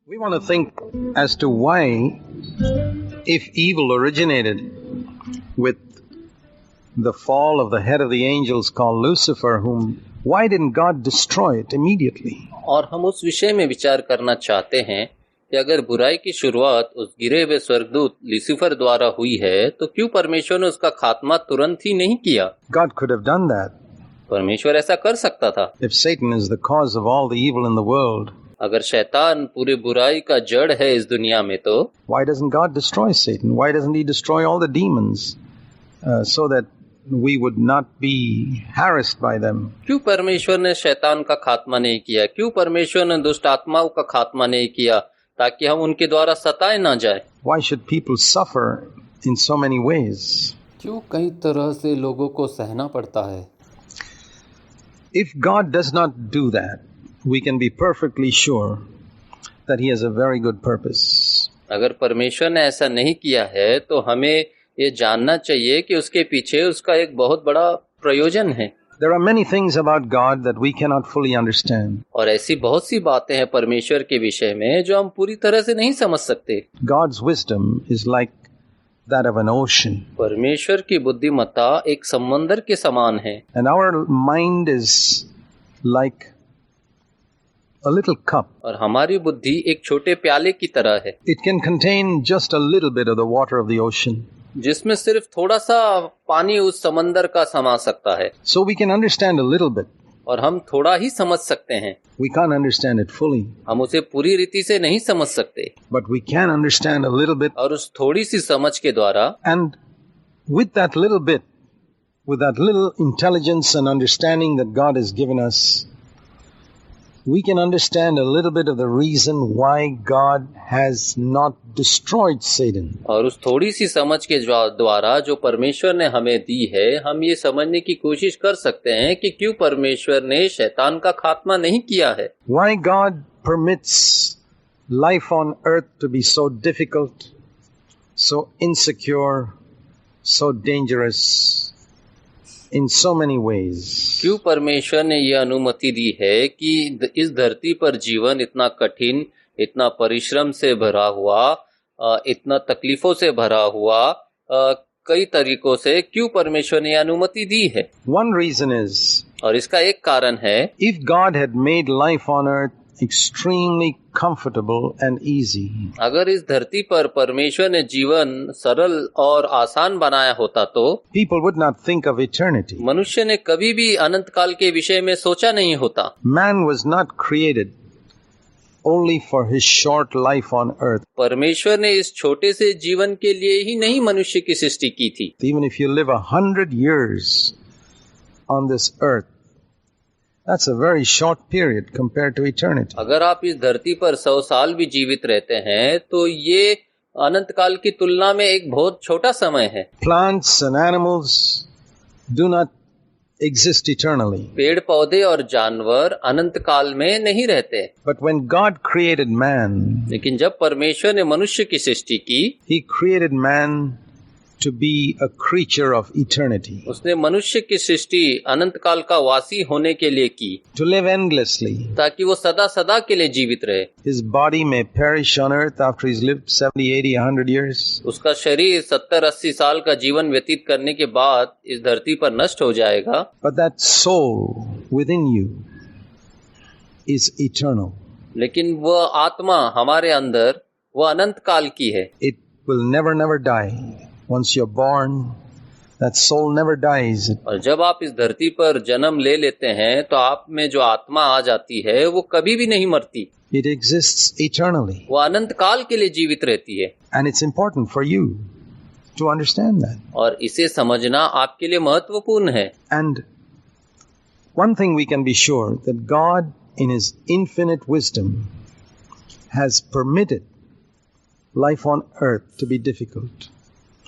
We want to think as to why, if evil originated with the fall of the head of the angels called Lucifer, why didn't God destroy it immediately? और हम उस विषय में विचार करना चाहते हैं कि अगर बुराई की शुरुआत उस गिरे हुए स्वर्गदूत लूसीफर द्वारा हुई है तो क्यों परमेश्वर ने उसका खात्मा तुरंत ही नहीं किया? God could have done that. परमेश्वर ऐसा कर सकता था। If Satan is the cause of all the evil in the world, अगर शैतान पूरी बुराई का जड़ है इस दुनिया में तो why doesn't God destroy Satan? Why doesn't he destroy all the demons so that we would not be harassed by them? क्यों परमेश्वर ने शैतान का खात्मा नहीं किया? क्यों परमेश्वर ने दुष्ट आत्माओं का खात्मा नहीं किया ताकि हम उनके द्वारा सताए ना जाए? Why should people suffer in so many ways? क्यों कई तरह से लोगों को सहना पड़ता है? If God does not do that, we can be perfectly sure that he has a very good purpose. अगर परमेश्वर ने ऐसा नहीं किया है तो हमें ये जानना चाहिए कि उसके पीछे उसका एक बहुत बड़ा प्रयोजन है। There are many things about God that we cannot fully understand. और ऐसी बहुत सी बातें हैं परमेश्वर के विषय में जो हम पूरी तरह से नहीं समझ सकते। God's wisdom is like that of an ocean. परमेश्वर की बुद्धिमत्ता एक समंदर के समान है। And our mind is like a little cup. और हमारी बुद्धि एक छोटे प्याले की तरह है। It can contain just a little bit of the water of the ocean. जिसमें सिर्फ थोड़ा सा पानी उस समंदर का समा सकता है। So we can understand a little bit. और हम थोड़ा ही समझ सकते हैं। We can't understand it fully. हम उसे पूरी रीति से नहीं समझ सकते। But we can understand a little bit. और उस थोड़ी सी समझ के द्वारा And with that little bit, with that little intelligence and understanding that God has given us, we can understand a little bit of the reason why God has not destroyed Satan. और उस थोड़ी सी समझ के द्वारा जो परमेश्वर ने हमें दी है, हम ये समझने की कोशिश कर सकते हैं कि क्यों परमेश्वर ने शैतान का खात्मा नहीं किया है। Why God permits life on earth to be so difficult, so insecure, so dangerous in so many ways. क्यों परमेश्वर ने ये अनुमति दी है कि इस धरती पर जीवन इतना कठिन, इतना परिश्रम से भरा हुआ, इतना तकलीफों से भरा हुआ, कई तरीकों से क्यों परमेश्वर ने अनुमति दी है? One reason is, और इसका एक कारण है, if God had made life on earth extremely comfortable and easy, अगर इस धरती पर परमेश्वर ने जीवन सरल और आसान बनाया होता तो people would not think of eternity. मनुष्य ने कभी भी अनंत काल के विषय में सोचा नहीं होता। Man was not created only for his short life on earth. परमेश्वर ने इस छोटे से जीवन के लिए ही नहीं मनुष्य की सृष्टि की थी। Even if you live 100 years on this earth, that's a very short period compared to eternity. अगर आप इस धरती पर 100 साल भी जीवित रहते हैं तो ये अनंत काल की तुलना में एक बहुत छोटा समय है। Plants and animals do not exist eternally. पेड़ पौधे और जानवर अनंत काल में नहीं रहते। But when God created man, लेकिन जब परमेश्वर ने मनुष्य की सृष्टि की, he created man to be a creature of eternity. उसने मनुष्य की सृष्टि अनंत काल का वासी होने के लिए की, to live endlessly, ताकि वो सदा सदा के लिए जीवित रहे। His body may perish on earth after he's lived 70, 80, 100 years. उसका शरीर 70-80 साल का जीवन व्यतीत करने के बाद इस धरती पर नष्ट हो जाएगा। But that soul within you is eternal. लेकिन वह आत्मा हमारे अंदर वह अनंत काल की है। It will never die. Once you're born, that soul never dies. और जब आप इस धरती पर जन्म ले लेते हैं तो आप में जो आत्मा आ जाती है वो कभी भी नहीं मरती। It exists eternally. वो अनंत काल के लिए जीवित रहती है। And it's important for you to understand that. और इसे समझना आपके लिए महत्वपूर्ण है। And one thing we can be sure, that God in his infinite wisdom has permitted life on earth to be difficult,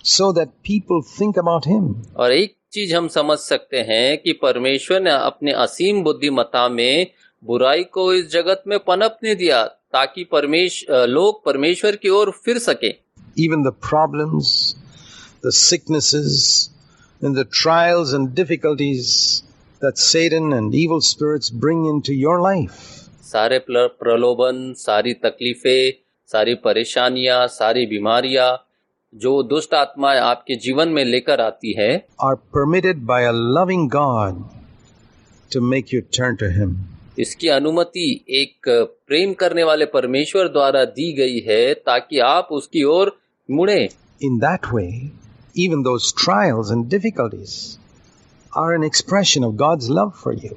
so that people think about him. और एक चीज हम समझ सकते हैं कि परमेश्वर ने अपने असीम बुद्धिमत्ता में बुराई को इस जगत में पनपने दिया ताकि लोग परमेश्वर की ओर फिर सके। Even the problems, the sicknesses, and the trials and difficulties that Satan and evil spirits bring into your life, सारे प्रलोभन, सारी तकलीफें, सारी परेशानियां, सारी बीमारियां जो दुष्ट आत्माएं आपके जीवन में लेकर आती है, are permitted by a loving God to make you turn to Him. इसकी अनुमति एक प्रेम करने वाले परमेश्वर द्वारा दी गई है ताकि आप उसकी ओर मुड़े। In that way, even those trials and difficulties are an expression of God's love for you.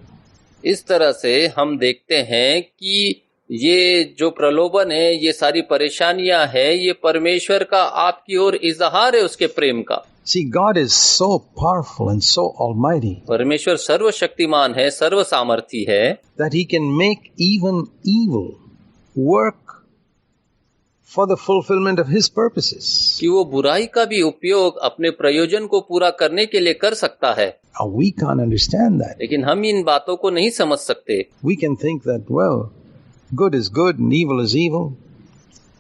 इस तरह से हम देखते हैं कि ये जो प्रलोभन है, ये सारी परेशानियां हैं, ये परमेश्वर का आपकी ओर इजहार है उसके प्रेम का। See, God is so powerful and so almighty परमेश्वर सर्वशक्तिमान है, सर्व सामर्थी है, that He can make even evil work for the fulfillment of His purposes. कि वो बुराई का भी उपयोग अपने प्रयोजन को पूरा करने के लिए कर सकता है। Now, we can't understand that. लेकिन हम इन बातों को नहीं समझ सकते। We can think that, well, good is good and evil is evil,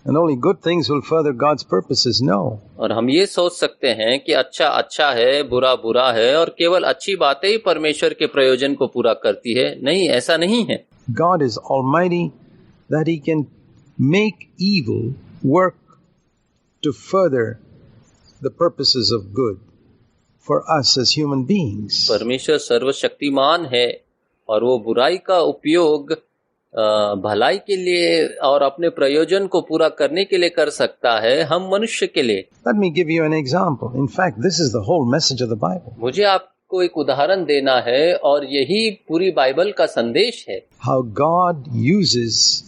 and only good things will further God's purposes. No. और हम ये सोच सकते हैं कि अच्छा अच्छा है, बुरा बुरा है, और केवल अच्छी बातें ही परमेश्वर के प्रयोजन को पूरा करती है। नहीं, ऐसा नहीं है। God is almighty that He can make evil work to further the purposes of good for us as human beings. परमेश्वर सर्वशक्तिमान है और वो बुराई का उपयोग भलाई के लिए और अपने प्रयोजन को पूरा करने के लिए कर सकता है, हम मनुष्य के लिए। Let me give you an example. In fact, this is the whole message of the Bible. मुझे आपको एक उदाहरण देना है और यही पूरी बाइबल का संदेश है। How God uses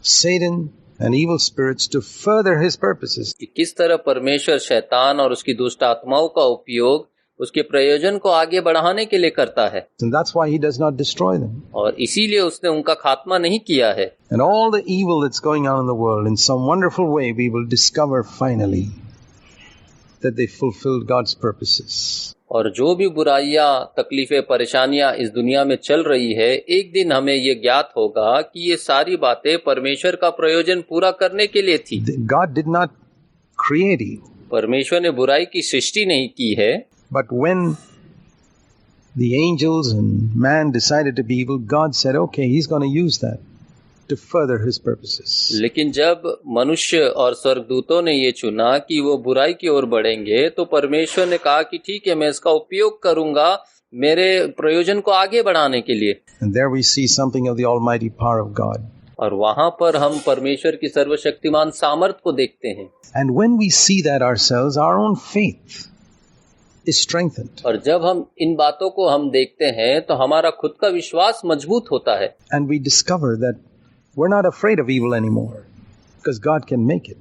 Satan and evil spirits to further His purposes. कि किस तरह परमेश्वर शैतान और उसकी दुष्ट आत्माओं का उपयोग उसके प्रयोजन को आगे बढ़ाने के लिए करता है। And that's why He does not destroy them. और इसीलिए उसने उनका खात्मा नहीं किया है। And all the evil that's going on in the world, in some wonderful way, we will discover finally that they fulfilled God's purposes. और जो भी बुराइयां, तकलीफें, परेशानियां इस दुनिया में चल रही है, एक दिन हमें ये ज्ञात होगा कि ये सारी बातें परमेश्वर का प्रयोजन पूरा करने के लिए थी। God did not create evil. परमेश्वर ने बुराई की सृष्टि नहीं की है, But when the angels and man decided to be evil, God said, okay, He's going to use that to further His purposes. लेकिन जब मनुष्य और स्वर्गदूतों ने ये चुना कि वो बुराई की ओर बढ़ेंगे, तो परमेश्वर ने कहा कि ठीक है, मैं इसका उपयोग करूंगा मेरे प्रयोजन को आगे बढ़ाने के लिए। And there we see something of the almighty power of God. और वहां पर हम परमेश्वर की सर्वशक्तिमान सामर्थ को देखते हैं। And when we see that ourselves, our own faith is strengthened. और जब हम इन बातों को हम देखते हैं तो हमारा खुद का विश्वास मजबूत होता है। And we discover that we're not afraid of evil anymore because God can make it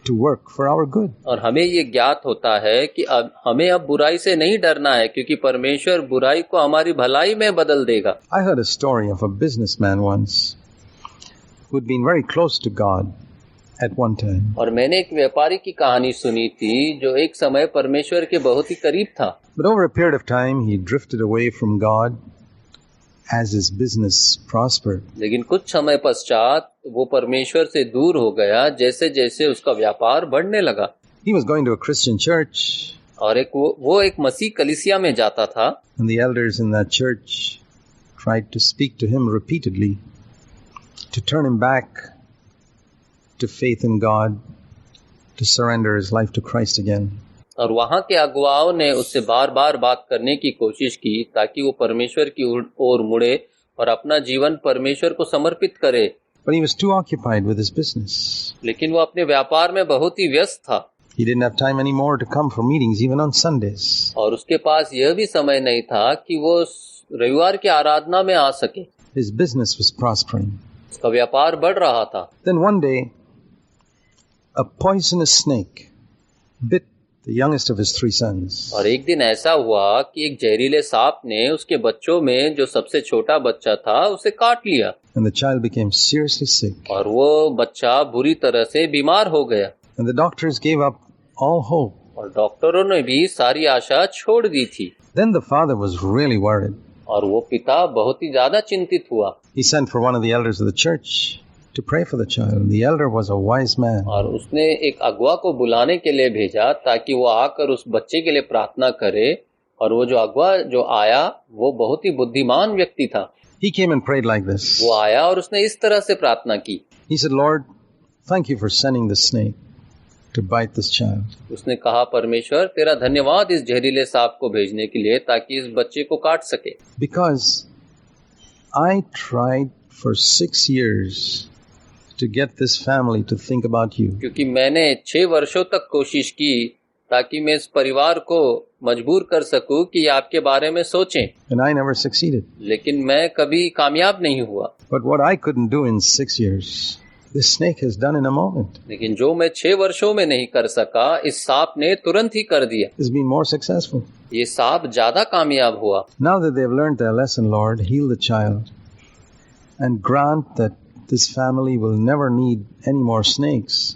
to work for our good. और हमें ये ज्ञात होता है कि अब हमें बुराई से नहीं डरना है, क्योंकि परमेश्वर बुराई को हमारी भलाई में बदल देगा। I heard a story of a businessman once who'd been very close to God at one time. और मैंने एक व्यापारी की कहानी सुनी थी जो एक समय परमेश्वर के बहुत ही करीब था। But over a period of time, he drifted away from God as his business prospered. लेकिन कुछ समय पश्चात वो परमेश्वर से दूर हो गया जैसे जैसे उसका व्यापार बढ़ने लगा। He was going to a Christian church. और वो एक मसीह कलीसिया में जाता था। And the elders in that church tried to speak to him repeatedly to turn him back to faith in God, to surrender his life to Christ again. और वहां के अगुवाओं ने उससे बार बार बात करने की कोशिश की ताकि वो परमेश्वर की ओर मुड़े और अपना जीवन परमेश्वर को समर्पित करे। But he was too occupied with his business. लेकिन वो अपने व्यापार में बहुत ही व्यस्त था। He didn't have time anymore to come for meetings even on Sundays. और उसके पास यह भी समय नहीं था कि वो रविवार की आराधना में आ सके। His business was prospering. उसका व्यापार बढ़ रहा था। Then one day, a poisonous snake bit the youngest of his 3 sons. और एक दिन ऐसा हुआ कि एक जहरीले सांप ने उसके बच्चों में जो सबसे छोटा बच्चा था उसे काट लिया। And the child became seriously sick. और वो बच्चा बुरी तरह से बीमार हो गया। And the doctors gave up all hope. और डॉक्टरों ने भी सारी आशा छोड़ दी थी। Then the father was really worried. और वो पिता बहुत ही ज्यादा चिंतित हुआ। He sent for one of the elders of the church to pray for the child. The elder was a wise man. और उसने एक अगुवा को बुलाने के लिए भेजा ताकि वो आकर उस बच्चे के लिए प्रार्थना करे। और वो जो अगुवा जो आया वो बहुत ही बुद्धिमान व्यक्ति था। He came and prayed like this. वो आया और उसने इस तरह से प्रार्थना की. He said, Lord, thank you for sending the snake to bite this child. उसने कहा, परमेश्वर तेरा धन्यवाद इस जहरीले सांप को भेजने के लिए ताकि इस बच्चे को काट सके. Because I tried for 6 years to get this family to think about you. क्योंकि मैंने 6 वर्षों तक कोशिश की ताकि मैं इस परिवार को मजबूर कर सकूं कि आपके बारे में सोचें. And I never succeeded. लेकिन मैं कभी कामयाब नहीं हुआ. But what I couldn't do in 6 years, this snake has done in a moment. लेकिन जो मैं 6 वर्षों में नहीं कर सका, इस सांप ने तुरंत ही कर दिया. It's been more successful. ये सांप ज्यादा कामयाब हुआ. Now that they've learned their lesson, Lord, heal the child and grant that this family will never need any more snakes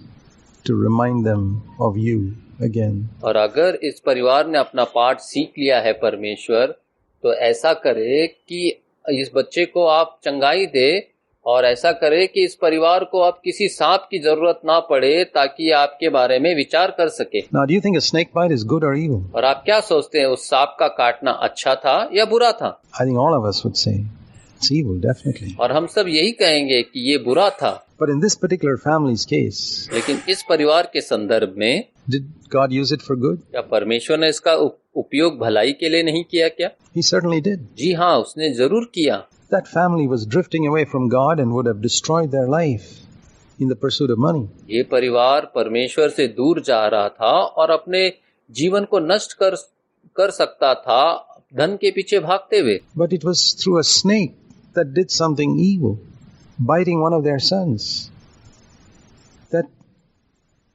to remind them of you again. और अगर इस परिवार ने अपना पाठ सीख लिया है परमेश्वर, तो ऐसा करे कि इस बच्चे को आप चंगाई दे और ऐसा करे कि इस परिवार को अब किसी सांप की जरूरत ना पड़े ताकि आपके बारे में विचार कर सके. Now, do you think a snake bite is good or evil? और आप क्या सोचते हैं, उस सांप का काटना अच्छा था या बुरा था? I think all of us would say it's evil, definitely. और हम सब यही कहेंगे कि ये बुरा था. But in this particular family's case, लेकिन इस परिवार के संदर्भ में did God use it for good? क्या परमेश्वर ने इसका उपयोग भलाई के लिए नहीं किया क्या? He certainly did. जी हाँ, उसने जरूर किया. That family was drifting away from God and would have destroyed their life in the pursuit of money. ये परिवार परमेश्वर से दूर जा रहा था और अपने जीवन को नष्ट कर सकता था धन के पीछे भागते हुए. But it was through a snake that did something evil, biting one of their sons, that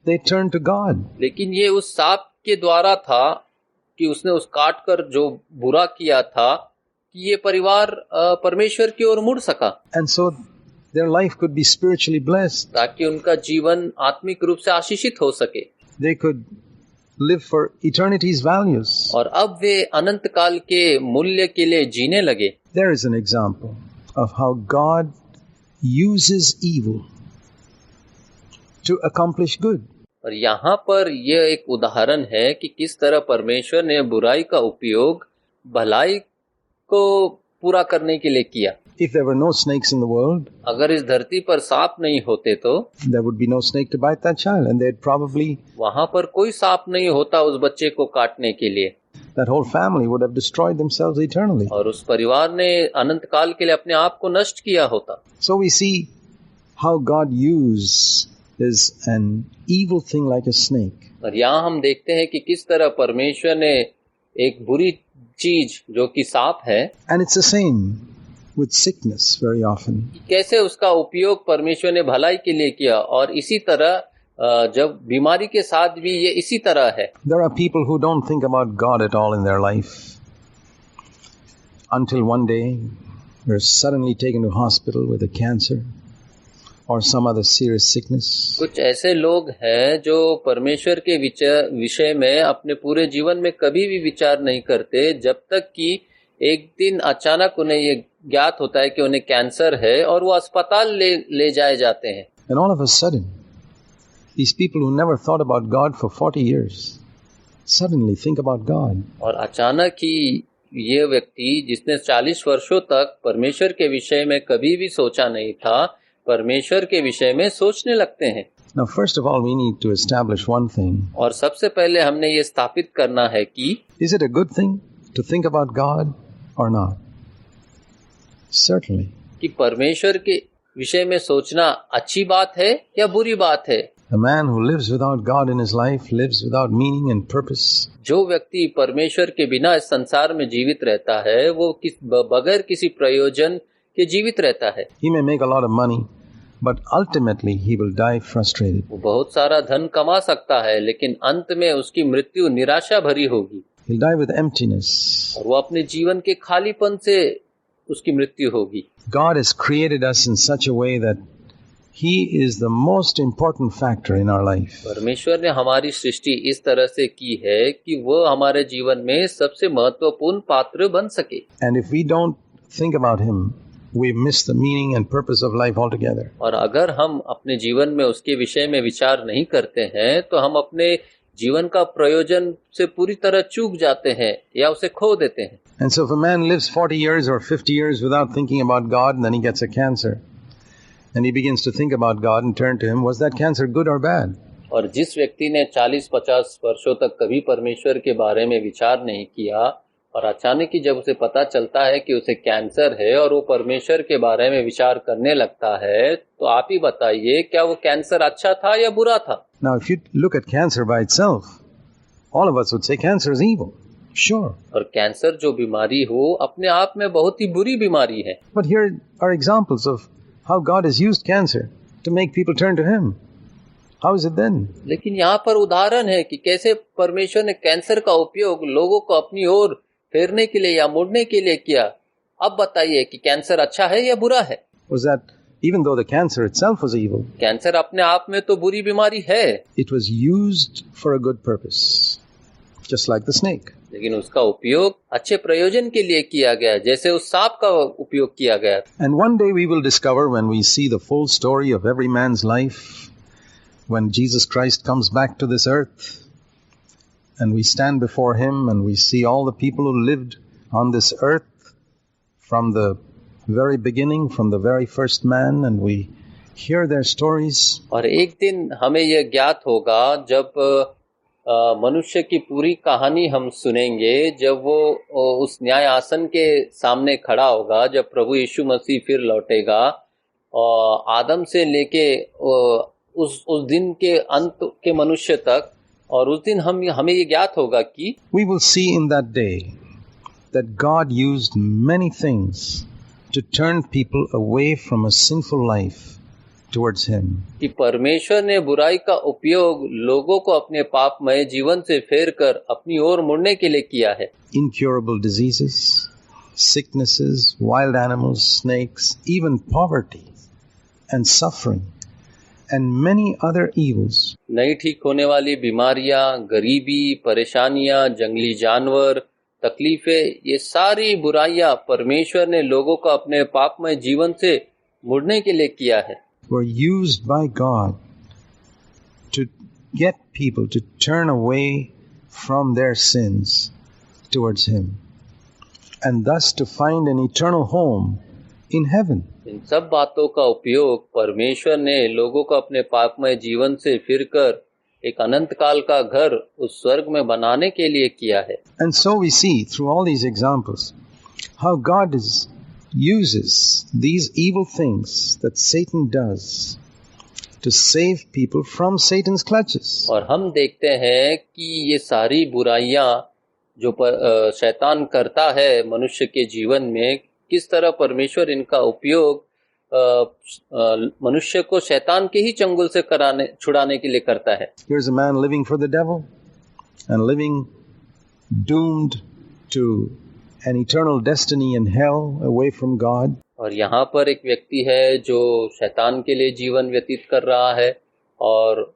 they turned to God. लेकिन ये उस सांप के द्वारा था कि उसने उस काट कर जो बुरा किया था कि ये परिवार परमेश्वर की ओर मुड़ सका. And so their life could be spiritually blessed. ताकि उनका जीवन आत्मिक रूप से आशीषित हो सके. They could live for eternity's values. और अब वे अनंत काल के मूल्य के लिए जीने लगे. There is an example of how God uses evil to accomplish good. और यहाँ पर यह एक उदाहरण है कि किस तरह परमेश्वर ने बुराई का उपयोग भलाई को पूरा करने के लिए किया. If there were no snakes in the world, अगर इस धरती पर सांप नहीं होते तो there would be no snake to bite that child, and they'd probably, वहाँ पर कोई सांप नहीं होता उस बच्चे को काटने के लिए. that whole family would have destroyed themselves eternally. और उस परिवार ने अनंत काल के लिए अपने आप को नष्ट किया होता. So we see how God uses an evil thing like a snake और यहाँ हम देखते हैं कि किस तरह परमेश्वर ने एक बुरी चीज जो कि सांप है, and it's the same with sickness very often. कैसे उसका उपयोग परमेश्वर ने भलाई के लिए किया. और इसी तरह जब बीमारी के साथ भी ये इसी तरह है. There are people who don't think about God at all in their life until one day they're suddenly taken to hospital with a cancer or some other serious sickness. कुछ ऐसे लोग हैं जो परमेश्वर के विषय में अपने पूरे जीवन में कभी भी विचार नहीं करते जब तक कि एक दिन अचानक उन्हें ये ज्ञात होता है कि उन्हें कैंसर है और वो अस्पताल ले जाए जाते हैं. And all of a sudden, these people who never thought about God for 40 years suddenly think about God. और अचानक ही ये व्यक्ति जिसने 40 वर्षों तक परमेश्वर के विषय में कभी भी सोचा नहीं था, परमेश्वर के विषय में सोचने लगते हैं. Now, first of all, we need to establish one thing. और सबसे पहले हमने ये स्थापित करना है कि Is it a good thing to think about God or not? Certainly. कि परमेश्वर के विषय में सोचना अच्छी बात है या बुरी बात है. A man who lives without God in his life lives without meaning and purpose. जो व्यक्ति परमेश्वर के बिना इस संसार में जीवित रहता है वो बगैर किसी प्रयोजन के जीवित रहता है. He may make a lot of money, but ultimately he will die frustrated. वो बहुत सारा धन कमा सकता है लेकिन अंत में उसकी मृत्यु निराशा भरी होगी. He'll die with emptiness. और वो अपने जीवन के खालीपन से उसकी मृत्यु होगी. God has created us in such a way that He is the most important factor in our life. परमेश्वर ने हमारी सृष्टि इस तरह से की है कि वो हमारे जीवन में सबसे महत्वपूर्ण पात्र बन सके. And if we don't think about Him, we miss the meaning and purpose of life altogether. और अगर हम अपने जीवन में उसके विषय में विचार नहीं करते हैं तो हम अपने जीवन का प्रयोजन से पूरी तरह चूक जाते हैं या उसे खो देते हैं। And so if a man lives 40 years or 50 years without thinking about God, and then he gets a cancer, and he begins to think about God and turn to Him, was that cancer good or bad? और जिस व्यक्ति ने 40-50 वर्षों तक कभी परमेश्वर के बारे में विचार नहीं किया और अचानक ही जब उसे पता चलता है कि उसे कैंसर है और वो परमेश्वर के बारे में विचार करने लगता है, तो आप ही बताइए क्या वो कैंसर अच्छा था या बुरा था? Now, if you look at cancer by itself, all of us would say cancer is evil. Sure. और कैंसर जो बीमारी हो अपने आप में बहुत ही बुरी बीमारी है। But here are examples of how God has used cancer to make people turn to Him. How is it then? लेकिन यहाँ पर उदाहरण है कि कैसे परमेश्वर ने कैंसर का उपयोग लोगों को अपनी ओर फेरने के लिए या मुड़ने के लिए किया। अब बताइए कि कैंसर अच्छा है या बुरा है? Was that even though the cancer itself was evil, cancer अपने आप में तो बुरी बीमारी है, it was used for a good purpose, just like the snake. लेकिन उसका उपयोग अच्छे प्रयोजन के लिए किया गया, जैसे उस सांप का उपयोग किया गया। And one day we will discover, when we see the full story of every man's life, when Jesus Christ comes back to this earth, and we stand before Him and we see all the people who lived on this earth from the very beginning, from the very first man, and we hear their stories. और एक दिन हमें यह ज्ञात होगा जब मनुष्य की पूरी कहानी हम सुनेंगे, जब वो उस न्याय आसन के सामने खड़ा होगा, जब प्रभु यीशु मसीह फिर लौटेगा और आदम से लेके उस दिन के अंत के मनुष्य तक, और उस दिन हमें ये ज्ञात होगा कि we will see in that day that God used many things to turn people away from a sinful life towards Him. कि परमेश्वर ने बुराई का उपयोग लोगों को अपने पापमय जीवन से फेरकर अपनी ओर मुड़ने के लिए किया है। Incurable diseases, sicknesses, wild animals, snakes, even poverty and suffering, and many other evils. नहीं ठीक होने वाली बीमारियां, गरीबी, परेशानियां, जंगली जानवर, तकलीफें, ये सारी बुराइयां परमेश्वर ने लोगों को अपने पापमय जीवन से मुड़ने के लिए किया है। Were used by God to get people to turn away from their sins towards Him, and thus to find an eternal home in heaven. इन सब बातों का उपयोग परमेश्वर ने लोगों को अपने पापमय जीवन से फिरकर एक अनंत काल का घर उस स्वर्ग में बनाने के लिए किया है। And so we see through all these examples how God uses these evil things that Satan does to save people from Satan's clutches. और हम देखते हैं कि ये सारी बुराइयां जो शैतान करता है मनुष्य के जीवन में, किस तरह परमेश्वर इनका उपयोग मनुष्य को शैतान के ही चंगुल से छुड़ाने के लिए करता है। Here's a man living for the devil and living doomed to an eternal destiny in hell away from God. और यहाँ पर एक व्यक्ति है जो शैतान के लिए जीवन व्यतीत कर रहा है और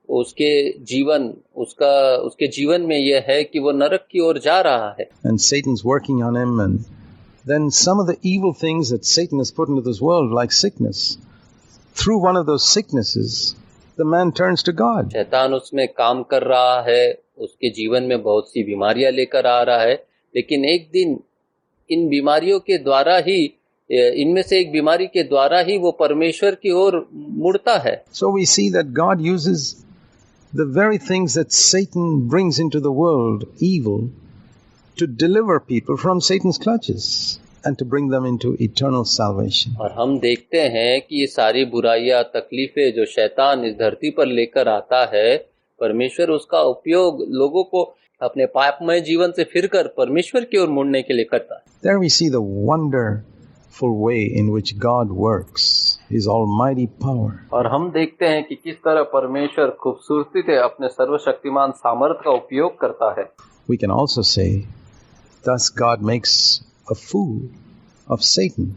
उसके जीवन में यह है कि वो नरक की ओर जा रहा है। And Satan's working on him, and then some of the evil things that Satan has put into this world, like sickness, through one of those sicknesses, the man turns to God. शैतान उसमें काम कर रहा है, उसके जीवन में बहुत सी बीमारियां लेकर आ रहा है, लेकिन एक दिन इन बीमारियों के द्वारा ही, इनमें से एक बीमारी के द्वारा ही वो परमेश्वर की ओर मुड़ता है। So we see that God uses the very things that Satan brings into the world, evil, to deliver people from Satan's clutches and to bring them into eternal salvation. और हम देखते हैं कि ये सारी बुराइयां, तकलीफें जो शैतान इस धरती पर लेकर आता है, परमेश्वर उसका उपयोग लोगों को अपने पापमय जीवन से फिरकर परमेश्वर की ओर मुड़ने के लिए करता है। There we see the wonderful way in which God works, His almighty power. और हम देखते हैं कि किस तरह परमेश्वर खूबसूरती से अपने सर्वशक्तिमान सामर्थ का उपयोग करता है। We can also say, thus God makes a fool of Satan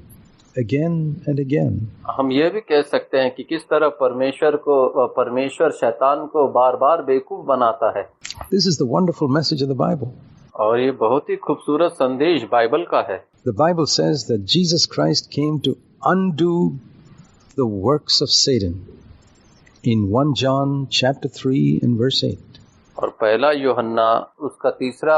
again and again. हम यह भी कह सकते हैं कि किस तरह परमेश्वर शैतान को बार-बार बेवकूफ बनाता है। This is the wonderful message of the Bible. और ये बहुत ही खूबसूरत संदेश बाइबल का है। The Bible says that Jesus Christ came to undo the works of Satan in 1 John chapter 3 and verse 8. और पहला यूहन्ना उसका 3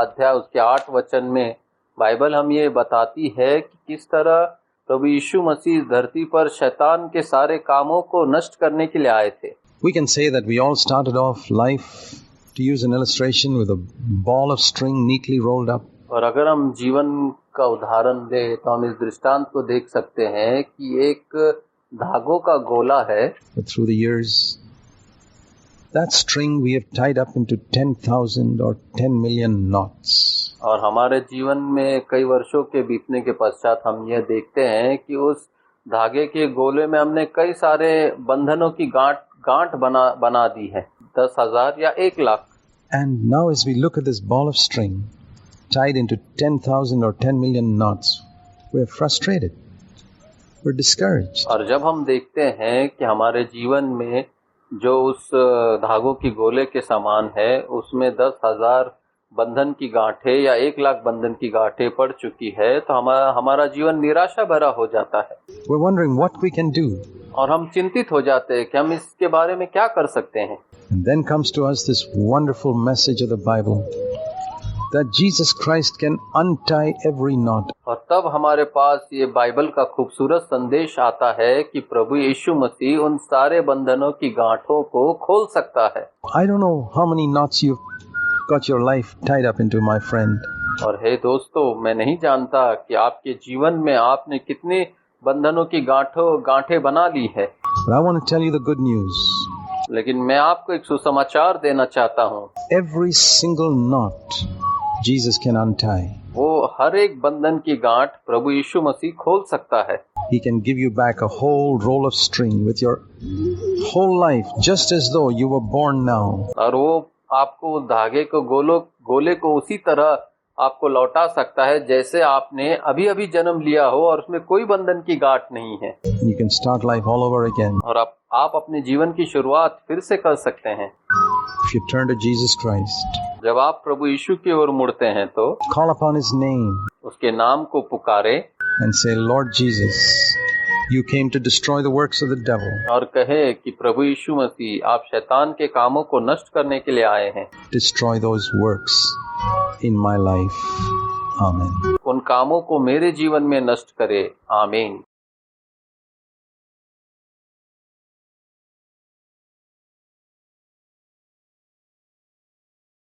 अध्याय उसके 8 वचन में बाइबल हम ये बताती है कि किस तरह प्रभु यीशु मसीह इस धरती पर शैतान के सारे कामों को नष्ट करने के लिए आए थे. We can say that we all started off life, to use an illustration, with a ball of string neatly rolled up. और अगर हम जीवन का उदाहरण दें तो हम इस दृष्टांत को देख सकते हैं कि एक धागों का गोला है. But through the years, that string we have tied up into 10,000 or 10 million knots. और हमारे जीवन में कई वर्षों के बीतने के पश्चात हम यह देखते हैं कि उस धागे के गोले में हमने कई सारे बंधनों की गांठ बना दी है, 10,000 या 1,00,000. And now as we look at this ball of string tied into 10,000 or 10 million knots, we're frustrated. We're discouraged. और जब हम देखते हैं कि हमारे जीवन में जो उस धागों की गोले के समान है उसमें 10,000 बंधन की गांठें या 1,00,000 बंधन की गांठें पड़ चुकी है तो हमारा जीवन निराशा भरा हो जाता है. We're wondering what we can do. और हम चिंतित हो जाते हैं कि हम इसके बारे में क्या कर सकते हैं. And then comes to us this wonderful message of the Bible that Jesus Christ can untie every knot. और तब हमारे पास ये बाइबल का खूबसूरत संदेश आता है कि प्रभु यीशु मसीह उन सारे बंधनों की गांठों को खोल सकता है. I don't know how many knots you've got your life tied up into, my friend. और हे दोस्तों, मैं नहीं जानता कि आपके जीवन में आपने कितने बंधनों की गांठें बना ली है. But I want to tell you the good news. लेकिन मैं आपको एक सुसमाचार देना चाहता हूँ. Every single knot Jesus can untie. वो हर एक बंधन की गांठ प्रभु यीशु मसीह खोल सकता है. He can give you back a whole roll of string with your whole life, just as though you were born now. और वो आपको धागे को गोले को उसी तरह आपको लौटा सकता है जैसे आपने अभी जन्म लिया हो और उसमें कोई बंधन की गांठ नहीं है. You can start life all over again. और आप अपने जीवन की शुरुआत फिर से कर सकते हैं. If you turn to Jesus Christ, जब आप प्रभु यीशु की ओर मुड़ते हैं तो call upon His name उसके नाम को पुकारे and say, Lord Jesus, you came to destroy the works of the devil. और कहे कि प्रभु यीशु मसीह आप शैतान के कामों को नष्ट करने के लिए आए हैं. Destroy those works in my life. Amen. उन कामों को मेरे जीवन में नष्ट करे. आमीन.